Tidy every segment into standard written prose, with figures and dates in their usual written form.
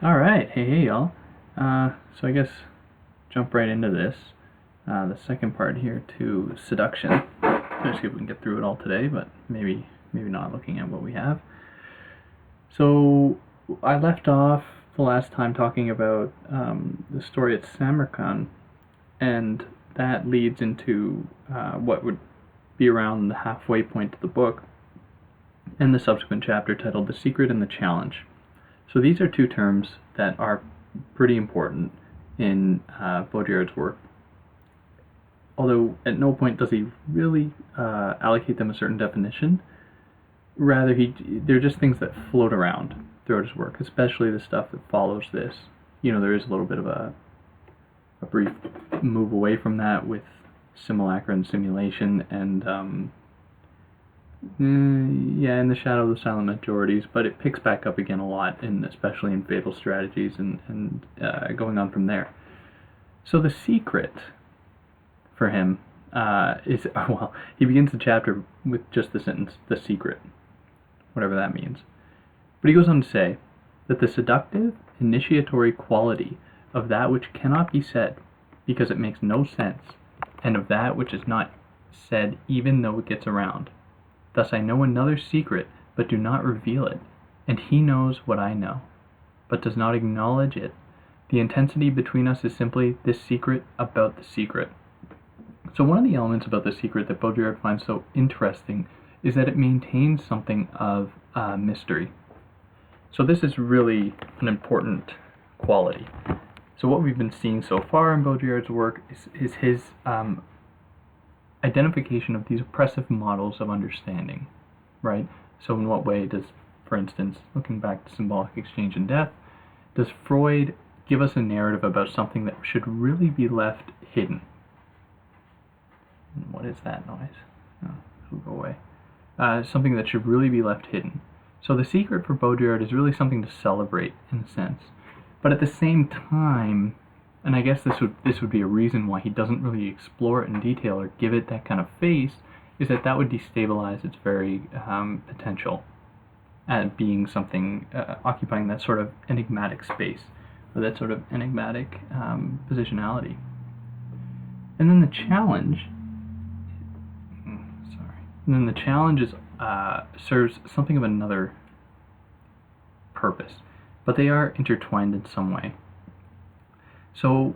Alright, hey y'all. So I guess jump right into this. The second part here to Seduction. Let's see if we can get through it all today, but maybe not, looking at what we have. So I left off the last time talking about the story at Samarkand, and that leads into what would be around the halfway point of the book, and the subsequent chapter titled The Secret and the Challenge. So these are two terms that are pretty important in Baudrillard's work, although at no point does he really allocate them a certain definition. Rather, they're just things that float around throughout his work, especially the stuff that follows this. There is a little bit of a brief move away from that with simulacra and simulation and in the shadow of the silent majorities, but it picks back up again a lot, especially in fatal strategies and going on from there. So the secret for him is, he begins the chapter with just the sentence, "the secret," whatever that means. But he goes on to say that the seductive, initiatory quality of that which cannot be said because it makes no sense, and of that which is not said even though it gets around. Thus I know another secret, but do not reveal it, and he knows what I know, but does not acknowledge it. The intensity between us is simply this secret about the secret. So one of the elements about the secret that Baudrillard finds so interesting is that it maintains something of mystery. So this is really an important quality. So what we've been seeing so far in Baudrillard's work is his identification of these oppressive models of understanding, right? So in what way does, for instance, looking back to symbolic exchange and death, does Freud give us a narrative about something that should really be left hidden? What is that noise? Oh, it'll go away. Something that should really be left hidden. So the secret for Baudrillard is really something to celebrate, in a sense. But at the same time, and I guess this would be a reason why he doesn't really explore it in detail or give it that kind of face, is that would destabilize its very potential at being something occupying that sort of enigmatic space, or that sort of enigmatic positionality. And then the challenge, serves something of another purpose, but they are intertwined in some way. So,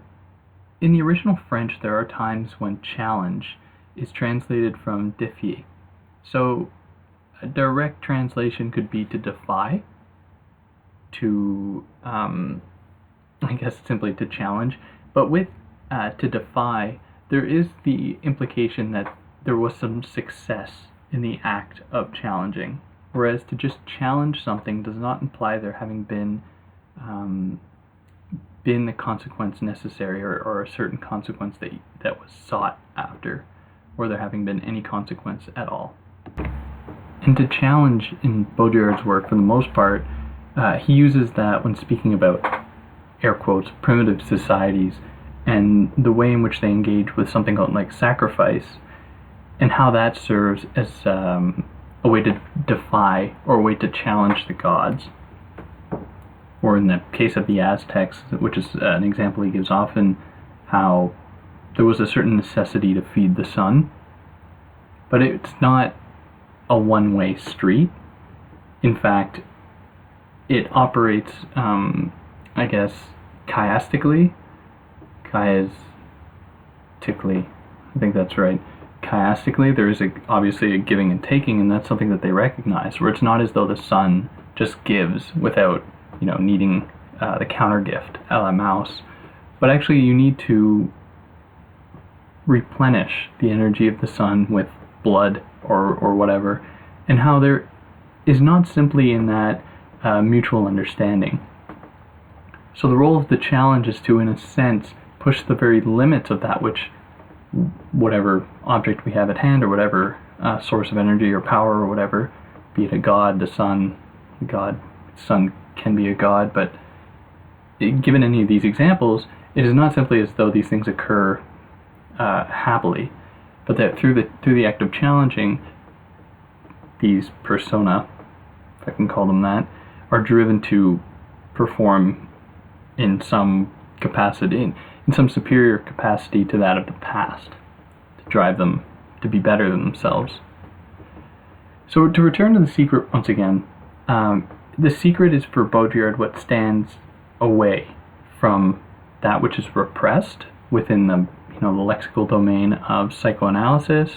in the original French, there are times when challenge is translated from défier. So, a direct translation could be to defy, to, I guess simply to challenge. But with to defy, there is the implication that there was some success in the act of challenging. Whereas to just challenge something does not imply there having been the consequence necessary, or a certain consequence that was sought after, or there having been any consequence at all. And to challenge in Baudrillard's work, for the most part, he uses that when speaking about, air quotes, primitive societies, and the way in which they engage with something like sacrifice, and how that serves as a way to defy, or a way to challenge the gods. Or in the case of the Aztecs, which is an example he gives often, how there was a certain necessity to feed the sun, but it's not a one-way street. In fact, it operates, I guess, chiastically, I think that's right. Chiastically, there is obviously a giving and taking, and that's something that they recognize, where it's not as though the sun just gives without needing the counter gift, a la mouse, but actually you need to replenish the energy of the sun with blood or whatever, and how there is not simply in that mutual understanding. So the role of the challenge is to, in a sense, push the very limits of that which, whatever object we have at hand, or whatever source of energy or power or whatever, be it a god, the sun, sun can be a god, but given any of these examples, it is not simply as though these things occur happily, but that through the act of challenging, these persona, if I can call them that, are driven to perform in some capacity, in some superior capacity to that of the past, to drive them to be better than themselves. So to return to The Secret once again, The Secret is for Baudrillard what stands away from that which is repressed within the the lexical domain of psychoanalysis,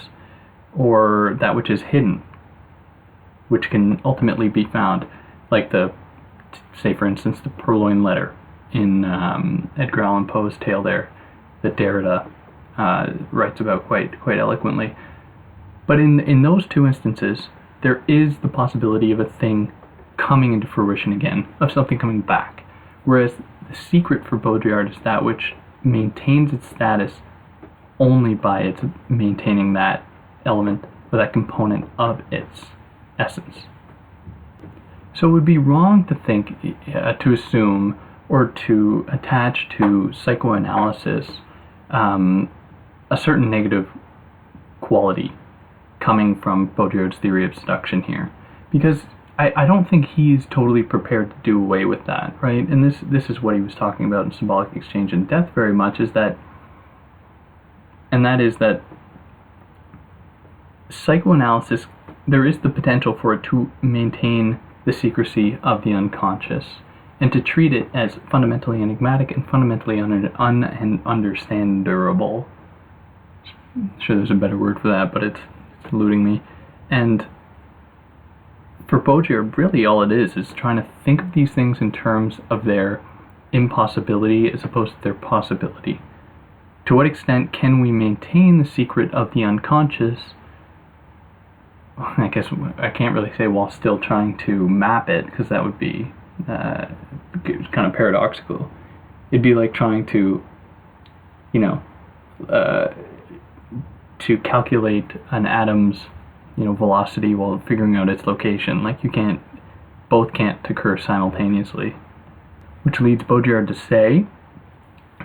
or that which is hidden, which can ultimately be found, like say for instance the Purloined Letter in Edgar Allan Poe's tale there, that Derrida writes about quite eloquently. But in those two instances, there is the possibility of a thing coming into fruition again, of something coming back. Whereas The Secret for Baudrillard is that which maintains its status only by its maintaining that element or that component of its essence. So it would be wrong to think, to assume, or to attach to psychoanalysis a certain negative quality coming from Baudrillard's theory of seduction here, because I don't think he's totally prepared to do away with that, right? And this is what he was talking about in Symbolic Exchange and Death very much, is that psychoanalysis, there is the potential for it to maintain the secrecy of the unconscious and to treat it as fundamentally enigmatic and fundamentally ununderstandable. I'm sure there's a better word for that, but it's eluding me. And for Baudrillard, really all it is trying to think of these things in terms of their impossibility as opposed to their possibility. To what extent can we maintain the secret of the unconscious? I guess I can't really say while still trying to map it, because that would be kind of paradoxical. It'd be like trying to, to calculate an atom's, velocity while figuring out its location. Like both can't occur simultaneously. Which leads Baudrillard to say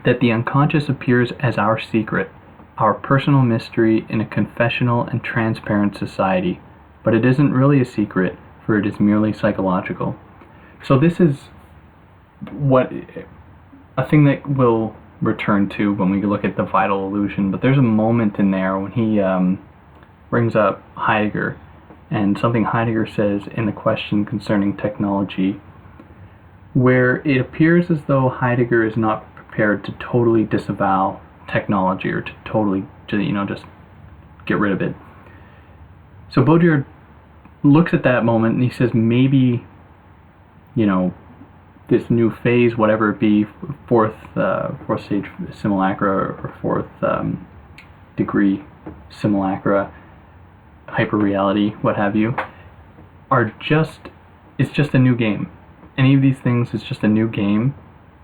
that the unconscious appears as our secret, our personal mystery in a confessional and transparent society, but it isn't really a secret, for it is merely psychological. So this is a thing that we'll return to when we look at the vital illusion, but there's a moment in there when he brings up Heidegger, and something Heidegger says in the question concerning technology, where it appears as though Heidegger is not prepared to totally disavow technology, or to totally just get rid of it. So Baudrillard looks at that moment and he says maybe this new phase, whatever it be, fourth stage simulacra or fourth degree simulacra, hyperreality, what have you, it's just a new game. Any of these things is just a new game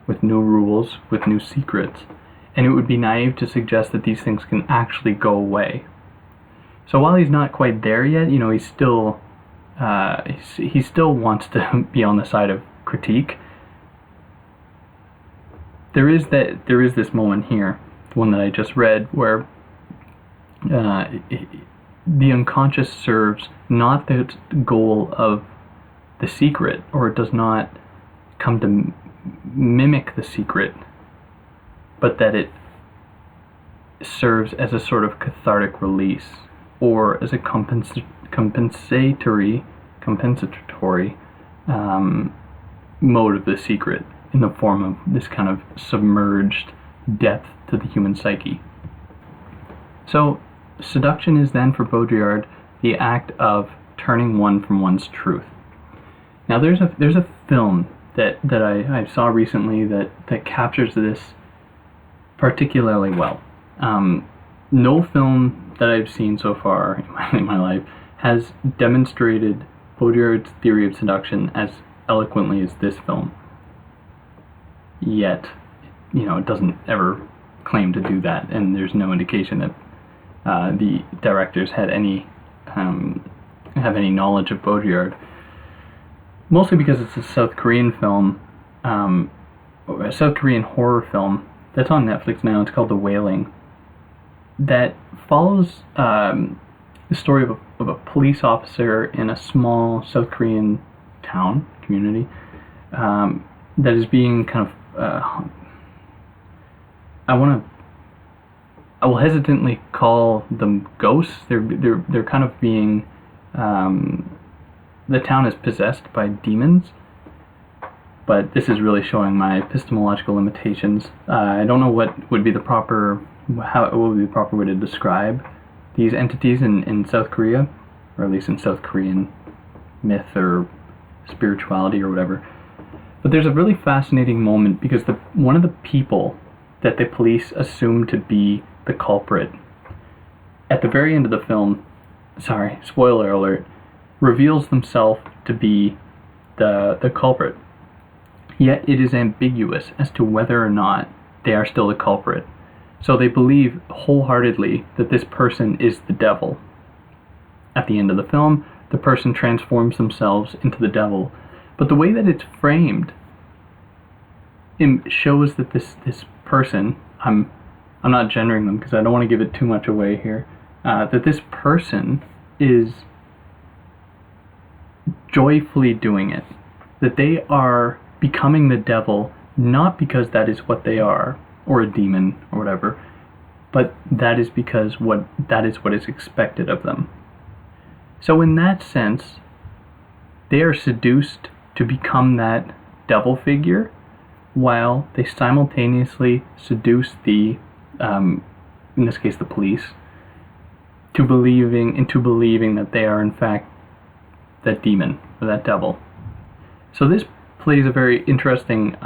with new rules, with new secrets, and it would be naive to suggest that these things can actually go away. So while he's not quite there yet, he's still he still wants to be on the side of critique. There is this moment here, the one that I just read, where the unconscious serves not the goal of the secret, or it does not come to mimic the secret, but that it serves as a sort of cathartic release, or as a compensatory mode of the secret, in the form of this kind of submerged depth to the human psyche. So seduction is then for Baudrillard the act of turning one from one's truth. Now there's a film that I saw recently that captures this particularly well. No film that I've seen so far in my life has demonstrated Baudrillard's theory of seduction as eloquently as this film. Yet, it doesn't ever claim to do that, and there's no indication that the directors had have any knowledge of Baudrillard. Mostly because it's a South Korean film, a South Korean horror film that's on Netflix now. It's called The Wailing. that follows the story of a police officer in a small South Korean town, community, that is being kind of, I will hesitantly call them ghosts. They're kind of being, the town is possessed by demons, but this is really showing my epistemological limitations. I don't know what would be the proper way to describe these entities in South Korea, or at least in South Korean myth or spirituality or whatever. But there's a really fascinating moment because one of the people that the police assume to be the culprit, at the very end of the film, sorry, spoiler alert, reveals themselves to be the culprit. Yet it is ambiguous as to whether or not they are still the culprit. So they believe wholeheartedly that this person is the devil. At the end of the film, the person transforms themselves into the devil. But the way that it's framed, it shows that this person, I'm not gendering them because I don't want to give it too much away here, that this person is joyfully doing it. That they are becoming the devil, not because that is what they are, or a demon, or whatever, but that is because that is what is expected of them. So in that sense, they are seduced to become that devil figure, while they simultaneously seduce the, in this case the police, into believing that they are in fact that demon, or that devil. So this plays a very interesting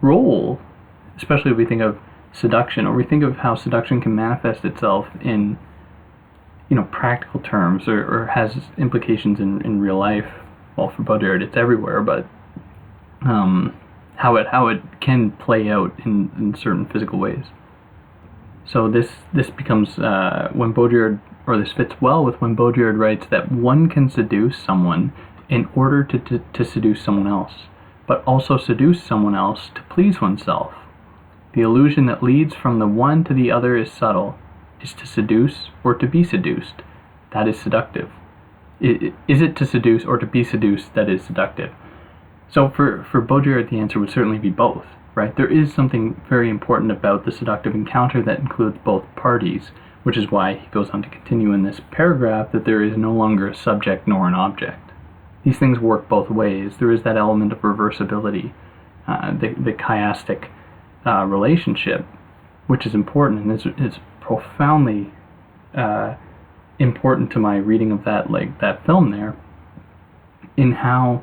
role, especially if we think of seduction, or we think of how seduction can manifest itself in, practical terms, or has implications in real life. Well, for Baudrillard, it's everywhere, but how it can play out in certain physical ways. So this becomes when Baudrillard, or this fits well with when Baudrillard writes that one can seduce someone in order to seduce someone else, but also seduce someone else to please oneself. The illusion that leads from the one to the other is subtle, is to seduce or to be seduced. That is seductive. Is it to seduce or to be seduced that is seductive? So for Baudrillard, the answer would certainly be both, right? There is something very important about the seductive encounter that includes both parties, which is why he goes on to continue in this paragraph that there is no longer a subject nor an object. These things work both ways. There is that element of reversibility, the chiastic relationship, which is important, and is profoundly important to my reading of that film there, in how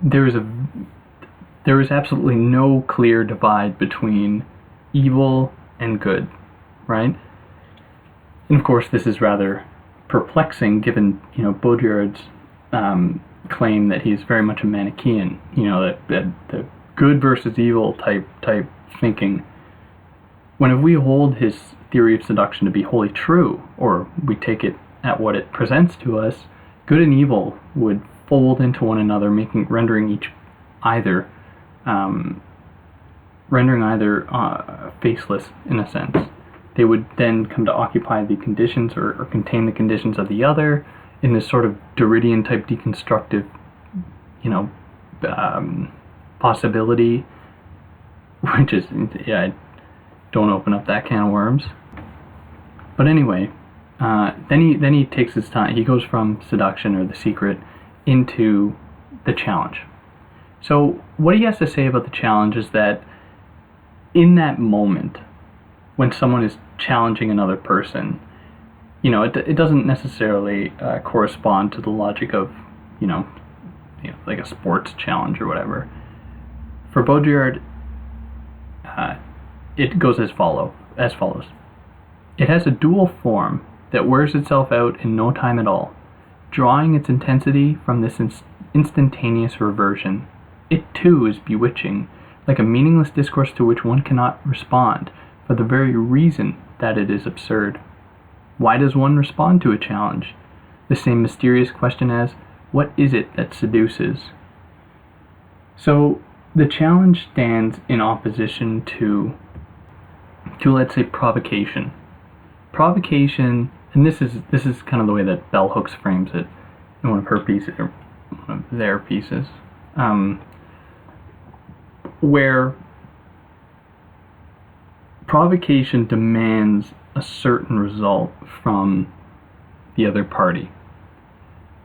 there is absolutely no clear divide between evil and good, right? And of course, this is rather perplexing given Baudrillard's claim that he's very much a Manichaean, that the good versus evil type thinking. When if we hold his theory of seduction to be wholly true, or we take it at what it presents to us, good and evil would fold into one another, rendering either faceless in a sense. They would then come to occupy the conditions or contain the conditions of the other in this sort of Derridian type deconstructive, possibility, which is, don't open up that can of worms. But anyway, then he takes his time. He goes from seduction, or the secret, into the challenge. So what he has to say about the challenge is that in that moment, when someone is challenging another person, it doesn't necessarily correspond to the logic of, like a sports challenge or whatever. For Baudrillard, it goes as follows. It has a dual form that wears itself out in no time at all, drawing its intensity from this instantaneous reversion. It too is bewitching, like a meaningless discourse to which one cannot respond, for the very reason that it is absurd. Why does one respond to a challenge? The same mysterious question as, what is it that seduces? So the challenge stands in opposition to let's say, provocation. provocation, and this is kind of the way that Bell Hooks frames it in one of her pieces, or one of their pieces, where provocation demands a certain result from the other party,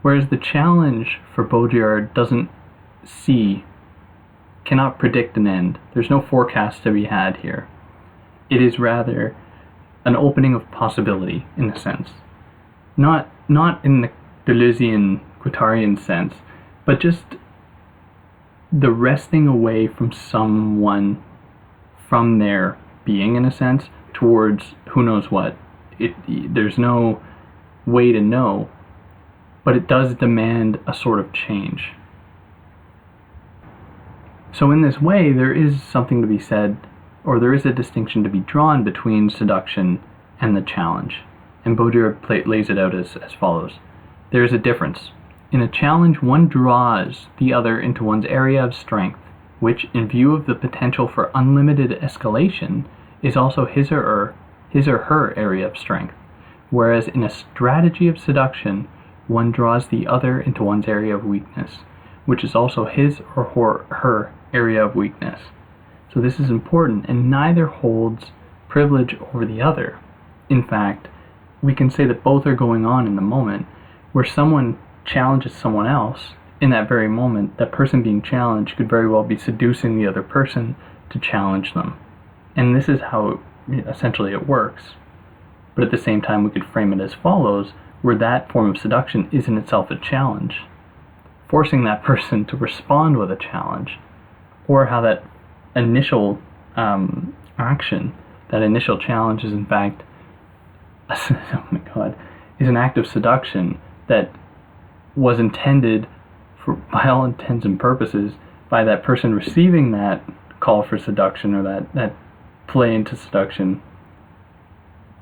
whereas the challenge for Baudrillard cannot predict an end. There's no forecast to be had here. It is rather an opening of possibility, in a sense. Not in the Deleuzian, Guattarian sense, but just the wresting away from someone from their being, in a sense, towards who knows what. There's no way to know, but it does demand a sort of change. So in this way, there is something to be said, or there is a distinction to be drawn between seduction and the challenge. And Baudrillard lays it out as follows. There is a difference. In a challenge, one draws the other into one's area of strength, which, in view of the potential for unlimited escalation, is also his or her area of strength. Whereas in a strategy of seduction, one draws the other into one's area of weakness, which is also his or her area of weakness. So this is important, and neither holds privilege over the other. In fact, we can say that both are going on in the moment, where someone challenges someone else. In that very moment, that person being challenged could very well be seducing the other person to challenge them. And this is how essentially it works. But at the same time, we could frame it as follows, where that form of seduction is in itself a challenge, forcing that person to respond with a challenge, or how that initial action, that initial challenge is in fact, oh my God, is an act of seduction that was intended for, by all intents and purposes, by that person receiving that call for seduction, or that play into seduction,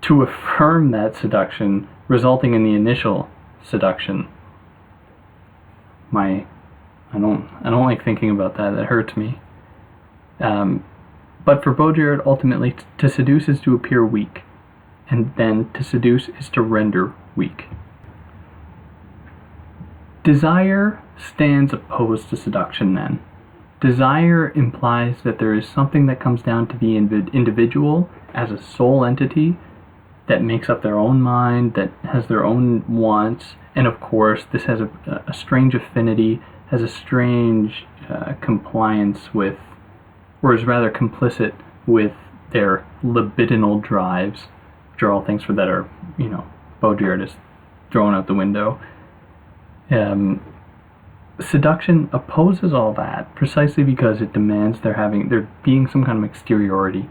to affirm that seduction, resulting in the initial seduction. I don't like thinking about that. That hurts me. But for Baudrillard, ultimately, to seduce is to appear weak, and then to seduce is to render weak. Desire stands opposed to seduction then. Desire implies that there is something that comes down to the individual as a sole entity that makes up their own mind, that has their own wants, and of course this has a strange affinity, has a strange compliance with, or is rather complicit with, their libidinal drives, which are all things that are, Baudrillard is thrown out the window. Seduction opposes all that precisely because it demands there being some kind of exteriority,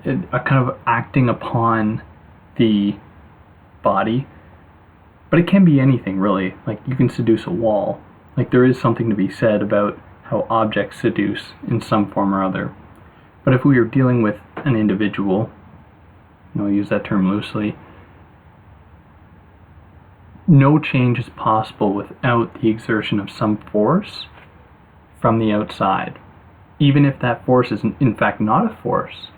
a kind of acting upon the body. But it can be anything, really. Like, you can seduce a wall. Like, there is something to be said about how objects seduce in some form or other. But if we are dealing with an individual, I'll use that term loosely, no change is possible without the exertion of some force from the outside, even if that force is in fact not a force,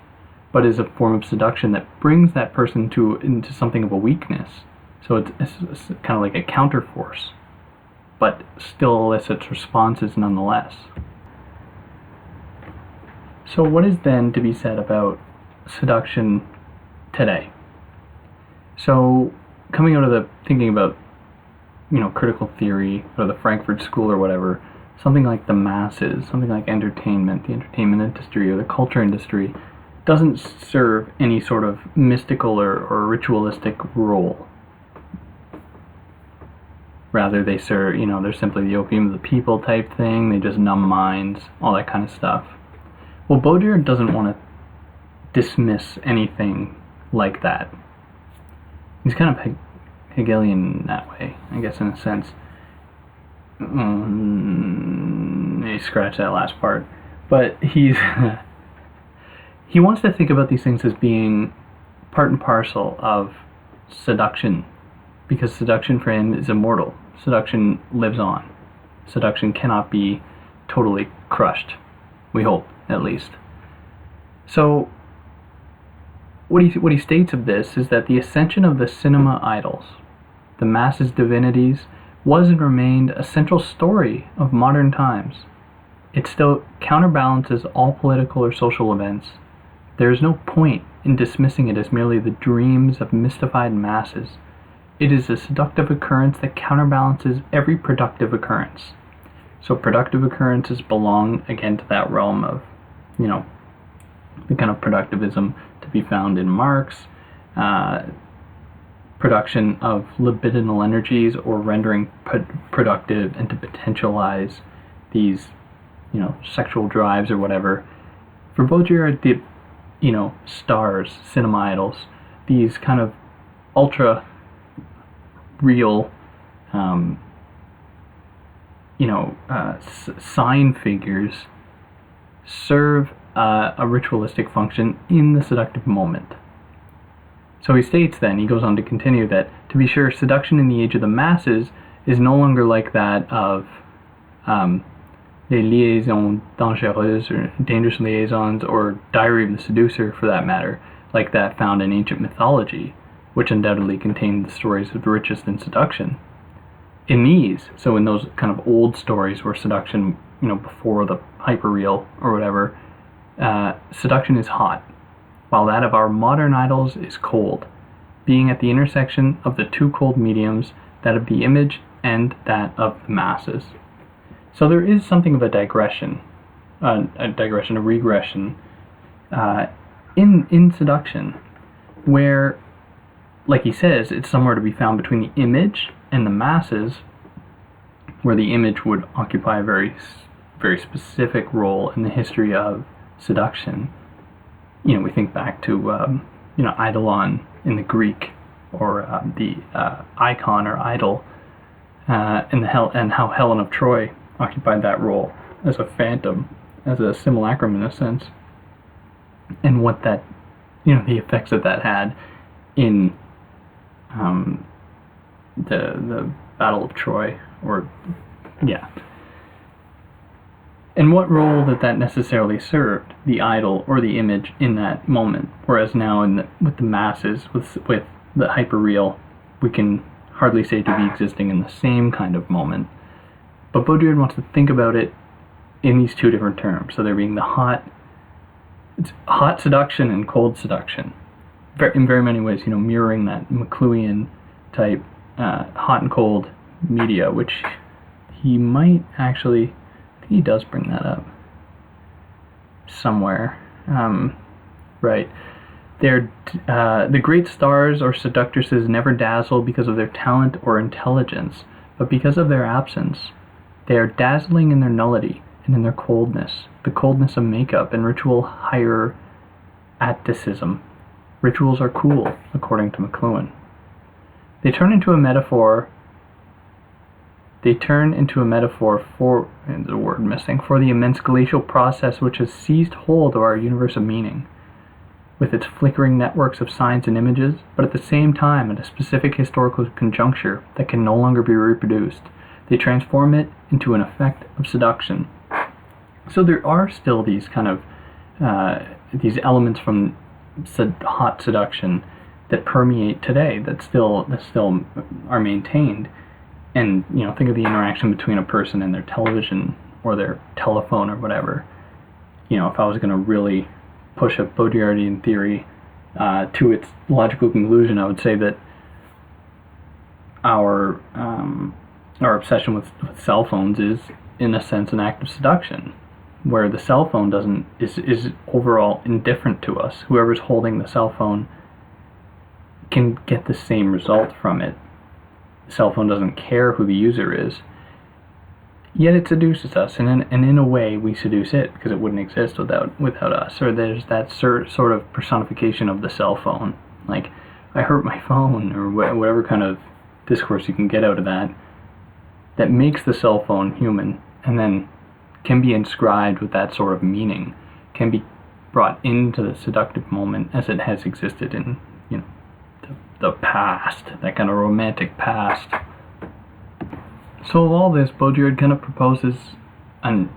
but is a form of seduction that brings that person into something of a weakness. So it's kind of like a counterforce, but still elicits responses nonetheless. So what is then to be said about seduction today? So coming out of thinking about critical theory, or the Frankfurt School or whatever, something like the masses, something like entertainment, the entertainment industry or the culture industry, doesn't serve any sort of mystical or ritualistic role. Rather, they serve, they're simply the opium of the people type thing, they just numb minds, all that kind of stuff. Well, Baudrillard doesn't want to dismiss anything like that. He's kind of Hegelian in that way, I guess, in a sense. Maybe scratch that last part. But he wants to think about these things as being part and parcel of seduction, because seduction for him is immortal. Seduction lives on. Seduction cannot be totally crushed, we hope, at least. So what he states of this is that the ascension of the cinema idols, the masses' divinities, was and remained a central story of modern times. It still counterbalances all political or social events. There is no point in dismissing it as merely the dreams of mystified masses. It is a seductive occurrence that counterbalances every productive occurrence. So productive occurrences belong, again, to that realm of, the kind of productivism to be found in Marx, production of libidinal energies or rendering productive and to potentialize these, sexual drives or whatever. For Baudrillard, the, stars, cinema idols, these kind of ultra real, sign figures serve a ritualistic function in the seductive moment. So he states then, he goes on to continue that, to be sure, seduction in the age of the masses is no longer like that of les liaisons dangereuses, or dangerous liaisons, or Diary of the Seducer for that matter, like that found in ancient mythology, which undoubtedly contained the stories of the richest in seduction. In these, so in those kind of old stories where seduction, before the hyperreal or whatever, seduction is hot, while that of our modern idols is cold, being at the intersection of the two cold mediums, that of the image and that of the masses. So there is something of a regression in seduction, where, like he says, it's somewhere to be found between the image and the masses, where the image would occupy a very, very specific role in the history of seduction. We think back to, eidolon in the Greek, or the icon or idol, and how Helen of Troy occupied that role as a phantom, as a simulacrum in a sense, and what that, the effects that had in the Battle of Troy, and what role that necessarily served, the idol or the image in that moment. Whereas now with the masses, with the hyperreal, we can hardly say to be existing in the same kind of moment. But Baudrillard wants to think about it in these two different terms. So there being the it's hot seduction and cold seduction, in very many ways, mirroring that McLuhan type hot and cold media, which he might actually, I think he does bring that up somewhere. Right. The great stars or seductresses never dazzle because of their talent or intelligence, but because of their absence. They are dazzling in their nullity and in their coldness, the coldness of makeup and ritual hieraticism. Rituals are cool, according to McLuhan. They turn into a metaphor for, and the word missing, for the immense glacial process which has seized hold of our universe of meaning, with its flickering networks of signs and images, but at the same time at a specific historical conjuncture that can no longer be reproduced. They transform it into an effect of seduction. So there are still these kind of these elements from hot seduction that permeate today, that still are maintained. And think of the interaction between a person and their television or their telephone or whatever. If I was going to really push a Baudrillardian theory to its logical conclusion, I would say that our obsession with cell phones is, in a sense, an act of seduction, where the cell phone is overall indifferent to us. Whoever's holding the cell phone can get the same result from it. The cell phone doesn't care who the user is, yet it seduces us, and in a way we seduce it, because it wouldn't exist without us. Or there's that sort of personification of the cell phone, like, I hurt my phone, or whatever kind of discourse you can get out of that makes the cell phone human, and then can be inscribed with that sort of meaning, can be brought into the seductive moment as it has existed in the past, that kind of romantic past. So of all this, Baudrillard kind of proposes an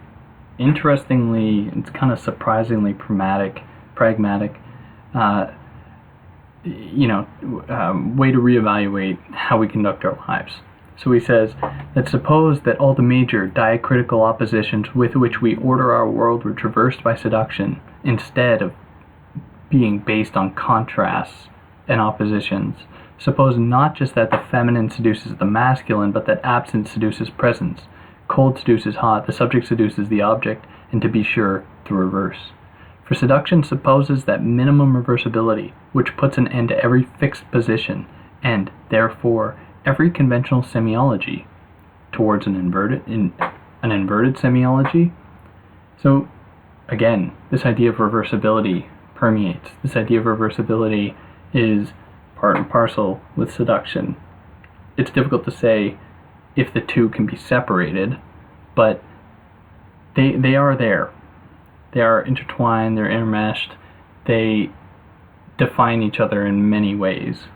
interestingly, it's kind of surprisingly pragmatic way to reevaluate how we conduct our lives. So he says that suppose that all the major diacritical oppositions with which we order our world were traversed by seduction, instead of being based on contrasts and oppositions. Suppose not just that the feminine seduces the masculine, but that absence seduces presence, cold seduces hot, the subject seduces the object, and to be sure, the reverse. For seduction supposes that minimum reversibility, which puts an end to every fixed position, and, therefore, every conventional semiology, towards an inverted semiology. So, again, this idea of reversibility permeates. This idea of reversibility is part and parcel with seduction. It's difficult to say if the two can be separated, but they are there. They are intertwined, they're intermeshed, they define each other in many ways.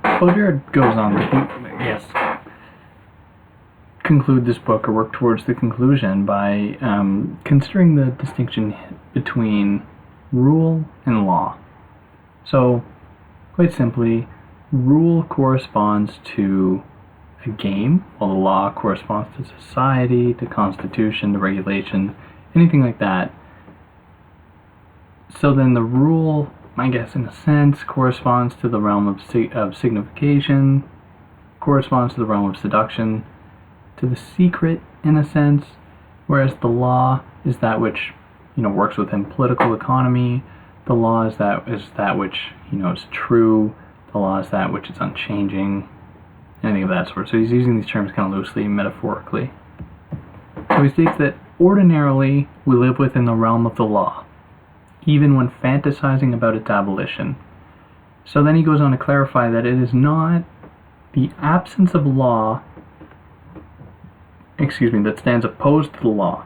Baudrillard goes on to conclude this book, or work towards the conclusion, by considering the distinction between rule and law. So, quite simply, rule corresponds to a game, while the law corresponds to society, to constitution, to regulation, anything like that. So then the rule, I guess in a sense, corresponds to the realm of signification, corresponds to the realm of seduction, to the secret in a sense, whereas the law is that which, works within political economy. The law is that which, is true. The law is that which is unchanging. Anything of that sort. So he's using these terms kind of loosely, metaphorically. So he states that ordinarily we live within the realm of the law, even when fantasizing about its abolition. So then he goes on to clarify that it is not the absence of law, that stands opposed to the law.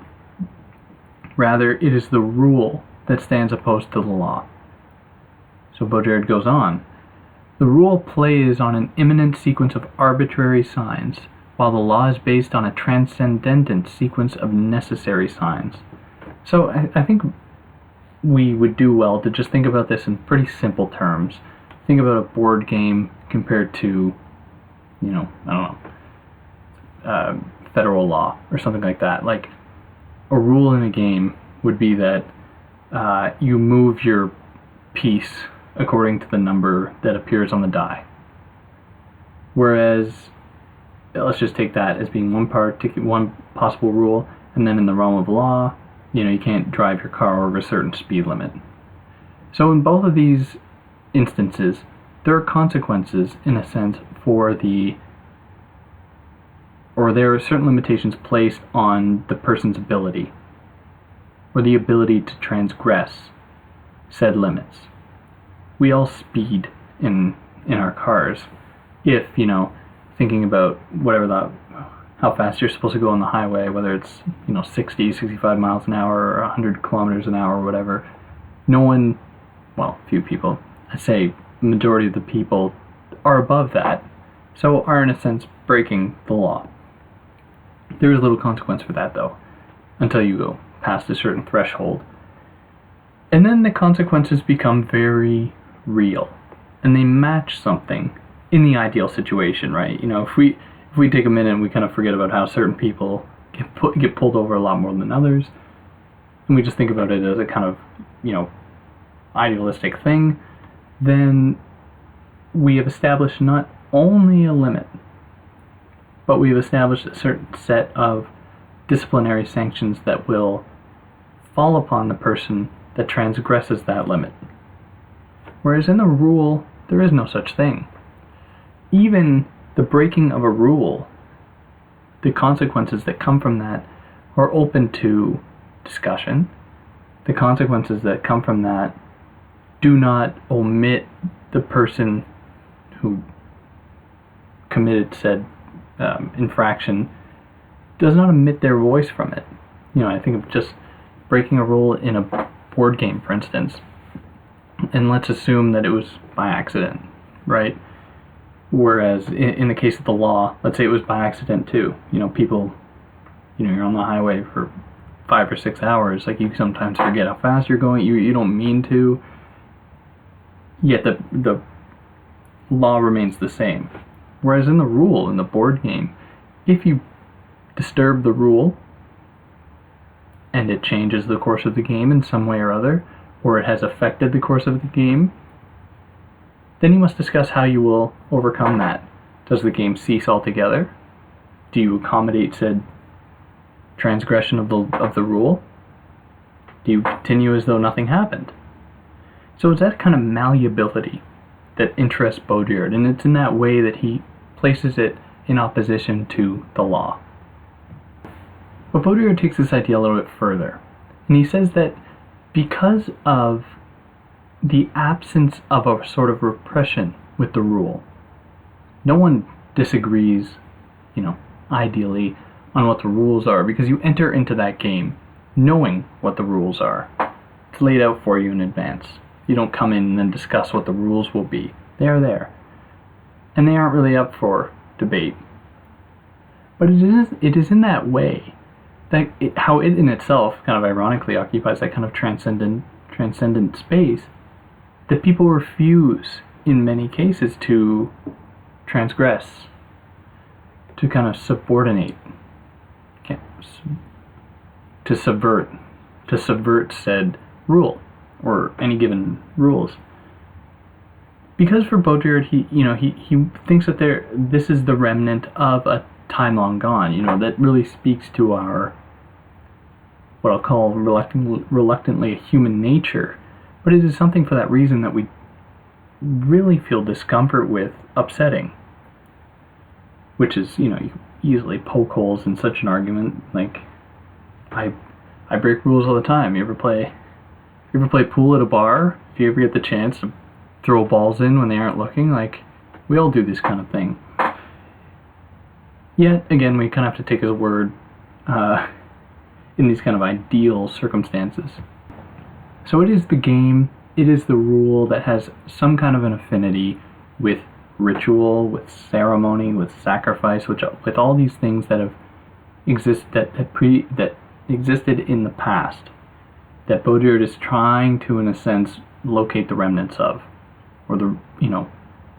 Rather, it is the rule that stands opposed to the law. So Baudrillard goes on. The rule plays on an immanent sequence of arbitrary signs, while the law is based on a transcendent sequence of necessary signs. So I think we would do well to just think about this in pretty simple terms. Think about a board game compared to, federal law or something like that. Like, a rule in a game would be that you move your piece according to the number that appears on the die. Whereas, let's just take that as being one possible rule, and then in the realm of law, you can't drive your car over a certain speed limit. So in both of these instances, there are consequences, in a sense, there are certain limitations placed on the person's ability, or the ability to transgress said limits. We all speed in our cars. If, thinking about how fast you're supposed to go on the highway, whether it's, 60, 65 miles an hour or 100 kilometers an hour or whatever, few people, I say majority of the people are above that, so are in a sense breaking the law. There is little consequence for that though, until you go past a certain threshold. And then the consequences become very real, and they match something in the ideal situation, right? If we take a minute and we kind of forget about how certain people get pulled over a lot more than others, and we just think about it as a kind of, idealistic thing, then we have established not only a limit, but we have established a certain set of disciplinary sanctions that will fall upon the person that transgresses that limit. Whereas in the rule, there is no such thing. Even the breaking of a rule, the consequences that come from that are open to discussion. The consequences that come from that do not omit the person who committed said infraction, does not omit their voice from it. I think of just breaking a rule in a board game, for instance, and let's assume that it was by accident, right? Whereas in the case of the law, let's say it was by accident too. People, you're on the highway for 5 or 6 hours, like you sometimes forget how fast you're going, you don't mean to, yet the law remains the same. Whereas in the rule, in the board game, if you disturb the rule and it changes the course of the game in some way or other, or it has affected the course of the game, then you must discuss how you will overcome that. Does the game cease altogether? Do you accommodate said transgression of the rule? Do you continue as though nothing happened? So it's that kind of malleability that interests Baudrillard, and it's in that way that he places it in opposition to the law. But Baudrillard takes this idea a little bit further, and he says that because of the absence of a sort of repression with the rule, no one disagrees, ideally, on what the rules are, because you enter into that game knowing what the rules are. It's laid out for you in advance. You don't come in and then discuss what the rules will be. They are there. And they aren't really up for debate. But it is in that way that how it in itself kind of ironically occupies that kind of transcendent space that people refuse in many cases to transgress, to kind of subordinate, to subvert said rule or any given rules. Because for Baudrillard, he thinks that this is the remnant of a time long gone, that really speaks to our, what I'll call reluctantly human nature, but it is something for that reason that we really feel discomfort with upsetting, which is, you easily poke holes in such an argument. Like, I break rules all the time. You ever play pool at a bar? If you ever get the chance to throw balls in when they aren't looking, like, we all do this kind of thing. Yet again, we kind of have to take his word in these kind of ideal circumstances. So it is the game, it is the rule that has some kind of an affinity with ritual, with ceremony, with sacrifice, with all these things that existed in the past, that Baudrillard is trying to, in a sense, locate the remnants of, or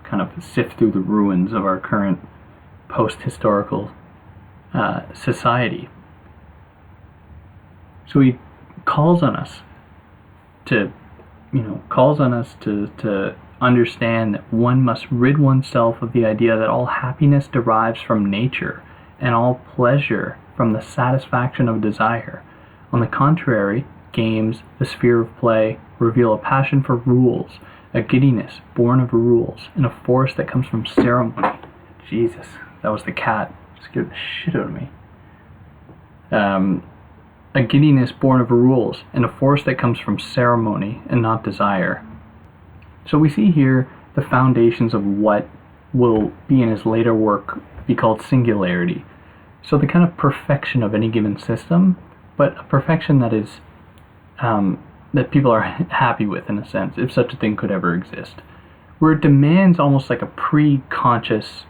kind of sift through the ruins of our current post-historical society. So he calls on us to understand that one must rid oneself of the idea that all happiness derives from nature and all pleasure from the satisfaction of desire. On the contrary, games, the sphere of play, reveal a passion for rules, a giddiness born of rules, and a force that comes from ceremony. Jesus, that was the cat. Scared the shit out of me. A giddiness born of rules, and a force that comes from ceremony and not desire. So we see here the foundations of what will be in his later work be called singularity. So the kind of perfection of any given system, but a perfection that is that people are happy with, in a sense, if such a thing could ever exist, where it demands almost like a pre-conscious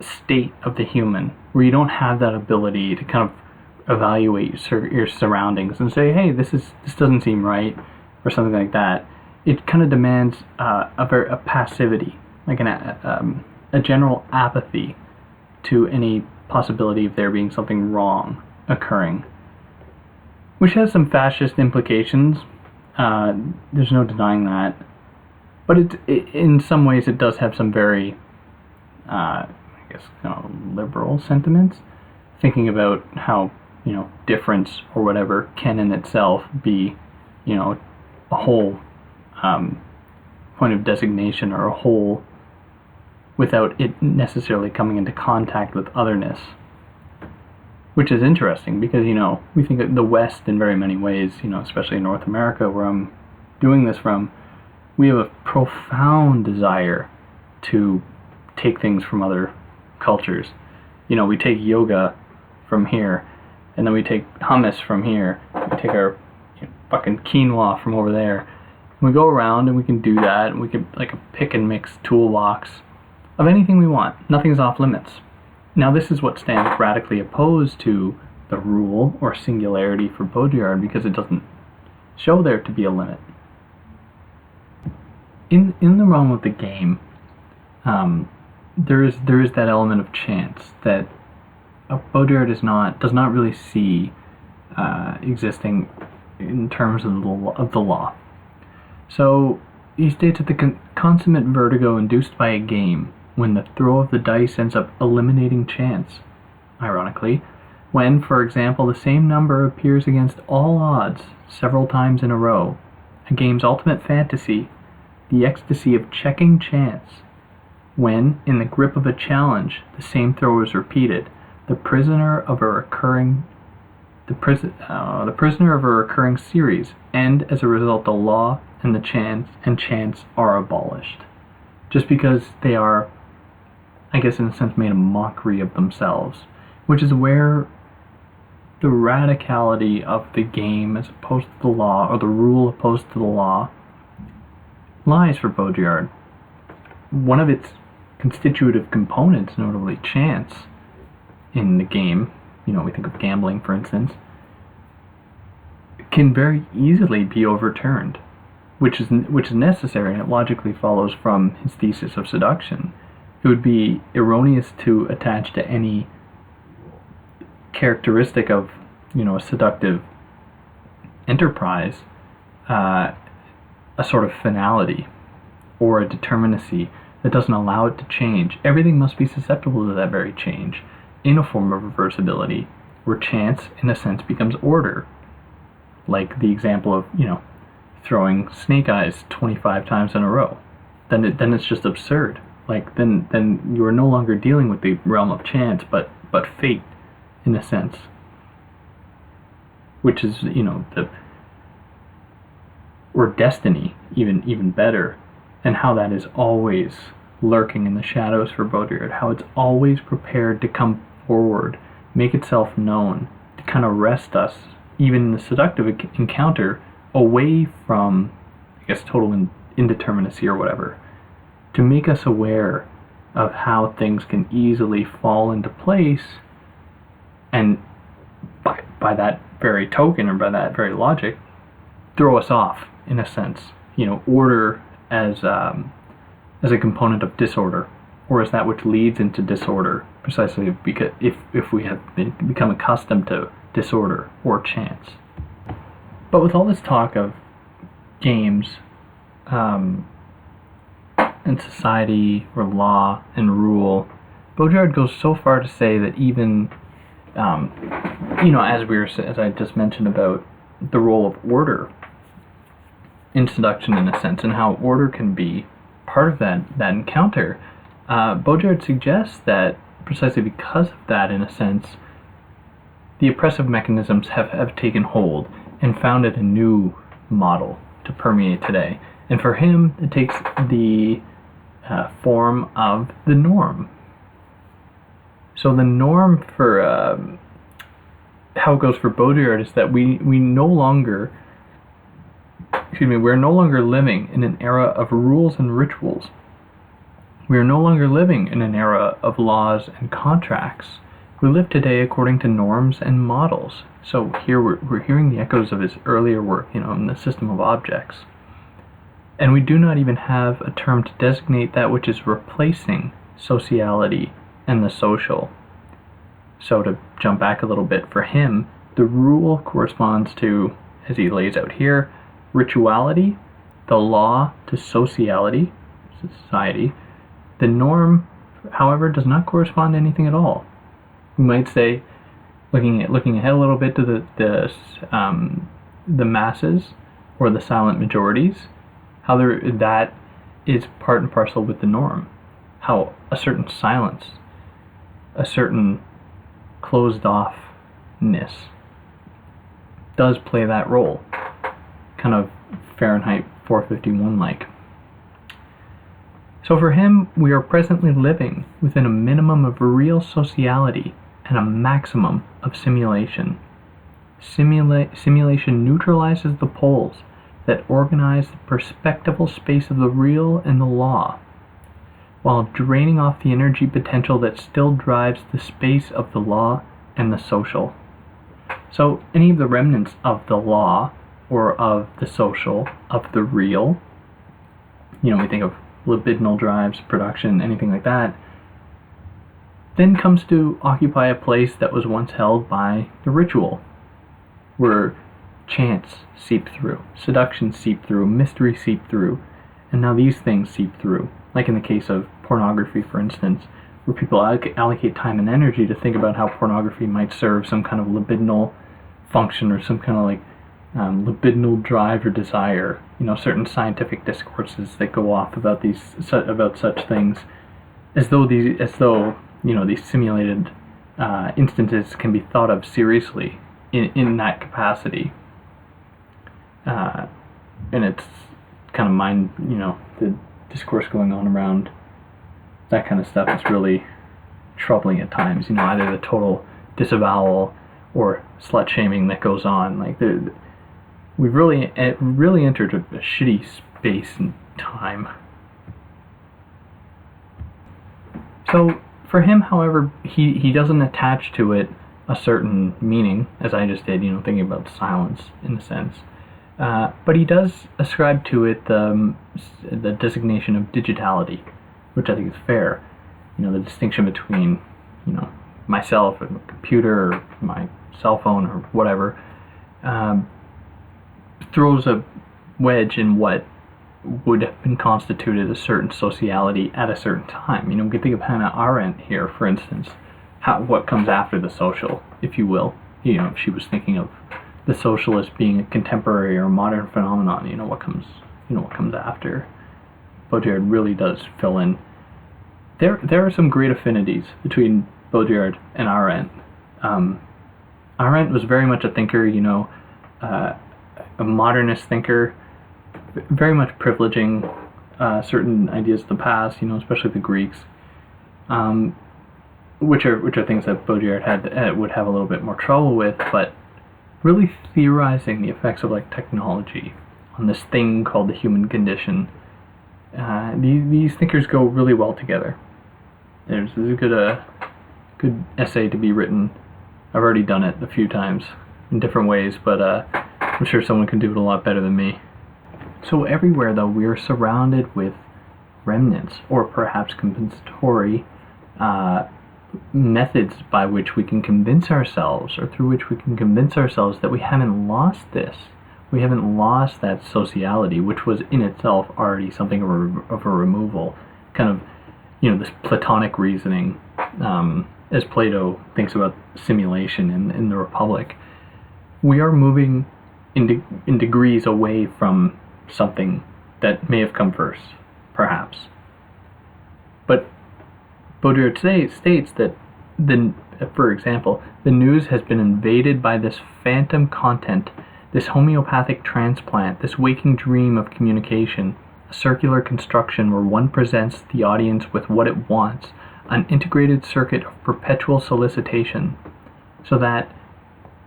state of the human, where you don't have that ability to kind of evaluate your surroundings and say, hey, this doesn't seem right, or something like that. It kind of demands a passivity, like a general apathy to any possibility of there being something wrong occurring, which has some fascist implications. There's no denying that, but in some ways it does have some very, liberal sentiments, thinking about how difference or whatever can in itself be, a whole point of designation, or a whole without it necessarily coming into contact with otherness. Which is interesting because, we think that the West in very many ways, especially in North America where I'm doing this from, we have a profound desire to take things from other cultures. We take yoga from here, and then we take hummus from here, we take our fucking quinoa from over there. We go around and we can do that, and we can, like, a pick and mix toolbox of anything we want. Nothing's off limits. Now this is what stands radically opposed to the rule or singularity for Baudrillard, because it doesn't show there to be a limit. in the realm of the game, there is that element of chance that Baudrillard does not really see existing in terms of the law. So he states that the consummate vertigo induced by a game, when the throw of the dice ends up eliminating chance, ironically, when, for example, the same number appears against all odds several times in a row, a game's ultimate fantasy, the ecstasy of checking chance, when, in the grip of a challenge, the same throw is repeated, the prisoner of a recurring series, and as a result the law and the chance are abolished, just because they are, I guess in a sense, made a mockery of themselves, which is where the radicality of the game as opposed to the law, or the rule opposed to the law, lies for Baudrillard. One of its constitutive components, notably chance, in the game, we think of gambling, for instance, can very easily be overturned, which is necessary, and it logically follows from his thesis of seduction. It would be erroneous to attach to any characteristic of, a seductive enterprise, a sort of finality or a determinacy that doesn't allow it to change. Everything must be susceptible to that very change in a form of reversibility, where chance, in a sense, becomes order. Like the example of, throwing snake eyes 25 times in a row. Then it's just absurd. Like, then you are no longer dealing with the realm of chance, but fate, in a sense. Which is, or destiny, even better, and how that is always lurking in the shadows for Baudrillard, how it's always prepared to come forward, make itself known, to kind of wrest us, even in the seductive encounter, away from, I guess, total indeterminacy or whatever, to make us aware of how things can easily fall into place, and by that very token, or by that very logic, throw us off, in a sense. Order as a component of disorder, or as that which leads into disorder, precisely because if we have become accustomed to disorder or chance. But with all this talk of games and society or law and rule, Baudrillard goes so far to say that even as I just mentioned about the role of order in seduction, in a sense, and how order can be part of that encounter, Baudrillard suggests that precisely because of that, in a sense, the oppressive mechanisms have taken hold and founded a new model to permeate today. And for him, it takes the form of the norm. So the norm for how it goes for Baudrillard is that we're no longer living in an era of rules and rituals. We are no longer living in an era of laws and contracts. We live today according to norms and models. So here we're hearing the echoes of his earlier work, in the system of objects. And we do not even have a term to designate that which is replacing sociality and the social. So to jump back a little bit, for him, the rule corresponds to, as he lays out here, rituality, the law to sociality, society. The norm, however, does not correspond to anything at all. We might say, looking ahead a little bit to the masses or the silent majorities, how that is part and parcel with the norm. How a certain silence, a certain closed offness, does play that role, kind of Fahrenheit 451 like. So for him, we are presently living within a minimum of real sociality and a maximum of simulation. Simulation neutralizes the poles that organize the perspectival space of the real and the law, while draining off the energy potential that still drives the space of the law and the social. So any of the remnants of the law, or of the social, of the real, we think of libidinal drives, production, anything like that, then comes to occupy a place that was once held by the ritual, where chants seep through, seduction seep through, mystery seep through, and now these things seep through. Like in the case of pornography, for instance, where people allocate time and energy to think about how pornography might serve some kind of libidinal function or some kind of like libidinal drive or desire. Certain scientific discourses that go off about such things, as though these simulated instances can be thought of seriously in that capacity. And it's kind of the discourse going on around that kind of stuff is really troubling at times. Either the total disavowal or slut shaming that goes on. Like we've really entered a shitty space and time. So for him, however, he doesn't attach to it a certain meaning, as I just did, thinking about silence in a sense. But he does ascribe to it the designation of digitality, which I think is fair. The distinction between, myself and a computer or my cell phone or whatever, throws a wedge in what would have been constituted a certain sociality at a certain time. We can think of Hannah Arendt here, for instance, what comes after the social, if you will. She was thinking of the socialist being a contemporary or modern phenomenon. What comes after. Baudrillard really does fill in. There are some great affinities between Baudrillard and Arendt. Arendt was very much a thinker, a modernist thinker, very much privileging certain ideas of the past, especially the Greeks, which are things that Baudrillard would have a little bit more trouble with, but really theorizing the effects of technology on this thing called the human condition. These thinkers go really well together. There's a good essay to be written. I've already done it a few times in different ways, but I'm sure someone can do it a lot better than me. So everywhere, though, we are surrounded with remnants, or perhaps compensatory methods by which we can convince ourselves, or through which we can convince ourselves that we haven't lost this. We haven't lost that sociality, which was in itself already something of a removal. Kind of, this Platonic reasoning, as Plato thinks about simulation in the Republic. We are moving in degrees away from something that may have come first, perhaps. But Baudrillard states that, for example, the news has been invaded by this phantom content, this homeopathic transplant, this waking dream of communication, a circular construction where one presents the audience with what it wants, an integrated circuit of perpetual solicitation, so that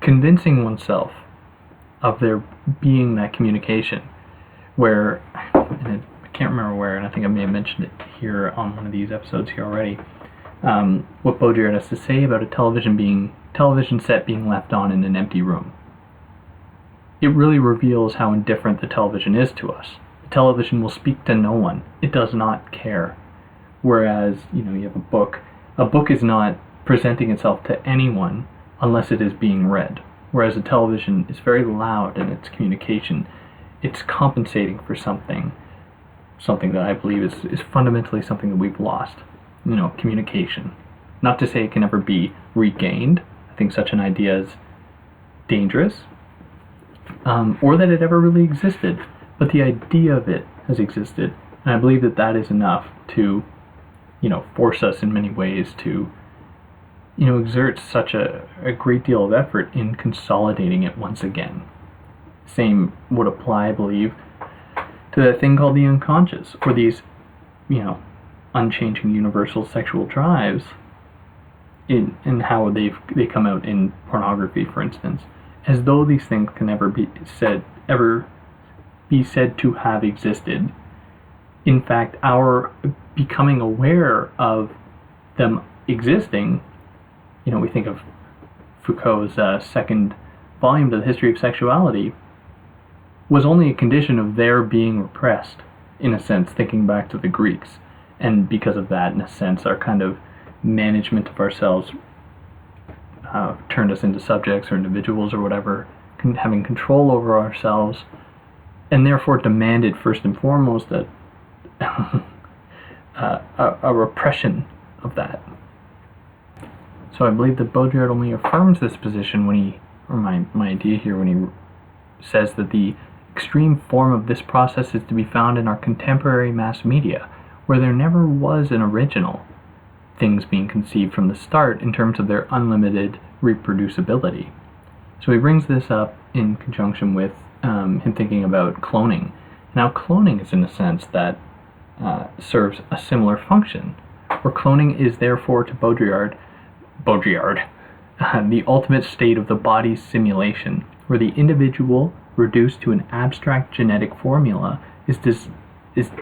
convincing oneself of there being that communication, where, and I can't remember where, and I think I may have mentioned it here on one of these episodes here already, what Baudrillard has to say about a television set being left on in an empty room. It really reveals how indifferent the television is to us. The television will speak to no one. It does not care. Whereas, you have a book. A book is not presenting itself to anyone unless it is being read. Whereas a television is very loud in its communication. It's compensating for something that I believe is fundamentally something that we've lost. Communication. Not to say it can never be regained. I think such an idea is dangerous. Or that it ever really existed. But the idea of it has existed. And I believe that is enough to, force us in many ways to, exert such a great deal of effort in consolidating it once again. Same would apply, I believe, to that thing called the unconscious, or these, unchanging universal sexual drives in how they come out in pornography, for instance, as though these things can ever be said to have existed. In fact, our becoming aware of them existing, we think of Foucault's second volume to the History of Sexuality, was only a condition of their being repressed. in a sense, thinking back to the Greeks. And because of that, in a sense, our kind of management of ourselves turned us into subjects or individuals or whatever, having control over ourselves, and therefore demanded first and foremost that a repression of that. So I believe that Baudrillard only affirms this position when he, or my idea here, when he says that the extreme form of this process is to be found in our contemporary mass media, where there never was an original, things being conceived from the start in terms of their unlimited reproducibility. So he brings this up in conjunction with him thinking about cloning. Now cloning is in a sense that serves a similar function, where cloning is therefore to Baudrillard, the ultimate state of the body's simulation, where the individual, reduced to an abstract genetic formula, is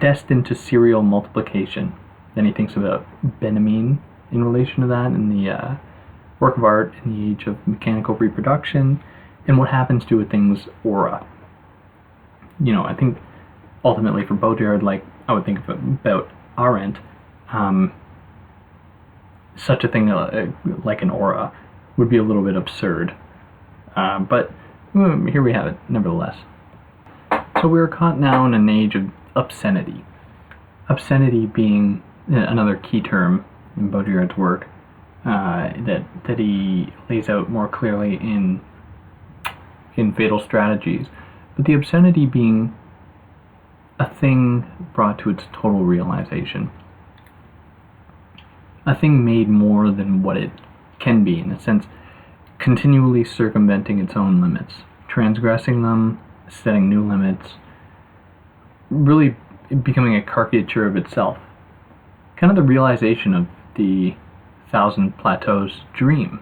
destined to serial multiplication. Then he thinks about Benjamin in relation to that in the work of art in the age of mechanical reproduction, and what happens to a thing's aura. I think ultimately for Baudrillard, like I would think about Arendt, such a thing like an aura would be a little bit absurd. But here we have it, nevertheless. So we're caught now in an age of obscenity. Obscenity being another key term in Baudrillard's work that he lays out more clearly in Fatal Strategies. But the obscenity being a thing brought to its total realization. A thing made more than what it can be, in a sense, continually circumventing its own limits, transgressing them, setting new limits, really becoming a caricature of itself. Kind of the realization of the Thousand Plateaus dream.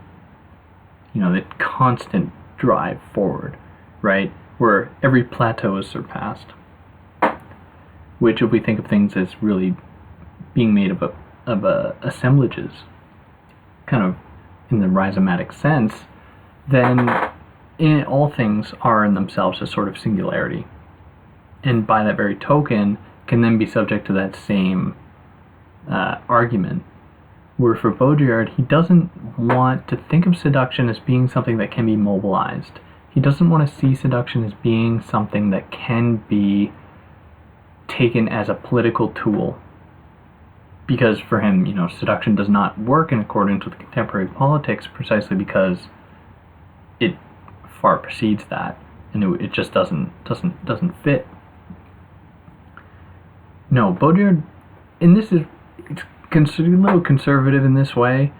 The constant drive forward, right? Where every plateau is surpassed. Which, if we think of things as really being made of assemblages, kind of in the rhizomatic sense, then all things are in themselves a sort of singularity. And by that very token, can then be subject to that same argument. Where for Baudrillard, he doesn't want to think of seduction as being something that can be mobilized. He doesn't want to see seduction as being something that can be taken as a political tool. Because for him, seduction does not work in accordance with contemporary politics precisely because it far precedes that, and it just doesn't fit. No, Baudrillard, and it's a little conservative in this way,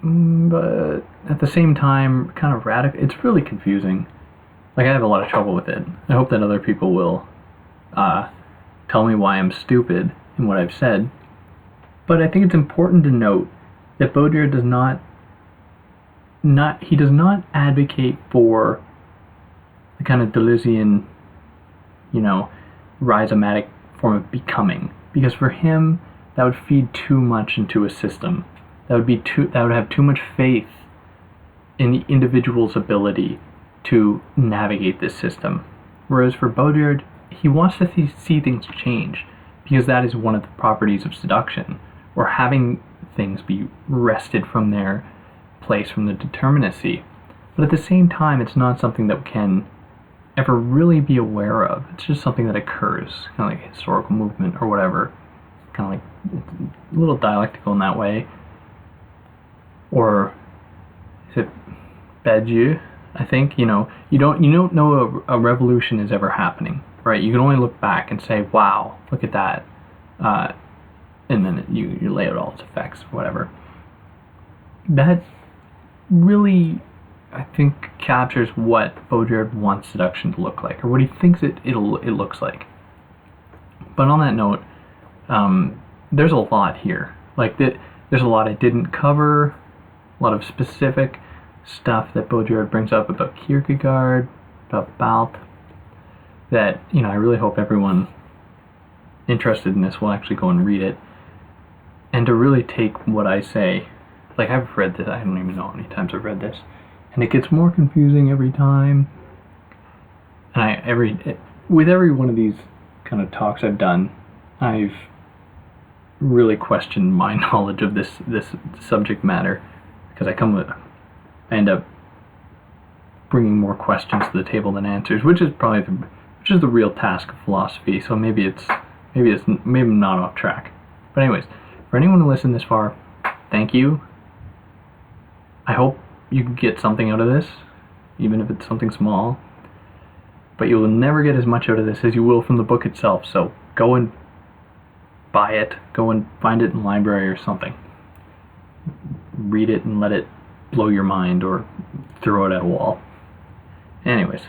but at the same time, kind of radical. It's really confusing. Like, I have a lot of trouble with it. I hope that other people will tell me why I'm stupid in what I've said. But I think it's important to note that Baudrillard does not advocate for the kind of Deleuzian, rhizomatic form of becoming, because for him that would feed too much into a system. That would have too much faith in the individual's ability to navigate this system. Whereas for Baudrillard, he wants to see things change, because that is one of the properties of seduction, or having things be wrested from their place, from the determinacy. But at the same time, it's not something that we can ever really be aware of. It's just something that occurs, kind of like a historical movement or whatever. Kind of like a little dialectical in that way. Or is it Badiou? I think you don't know a revolution is ever happening, right? You can only look back and say, "Wow, look at that," and then you lay out all its effects, whatever. That really, I think, captures what Baudrillard wants seduction to look like, or what he thinks it looks like. But on that note, there's a lot here. There's a lot I didn't cover, a lot of specific stuff that Baudrillard brings up about Kierkegaard, about Balth, that, I really hope everyone interested in this will actually go and read it, and to really take what I say. Like, I've read this, I don't even know how many times I've read this, and it gets more confusing every time. And with every one of these kind of talks I've done, I've really questioned my knowledge of this subject matter, because I end up bringing more questions to the table than answers, which is the real task of philosophy. So maybe I'm not off track. But anyways, for anyone who listened this far, thank you. I hope you can get something out of this, even if it's something small. But you will never get as much out of this as you will from the book itself. So go and buy it. Go and find it in the library or something. Read it and let it blow your mind, or throw it at a wall. Anyways.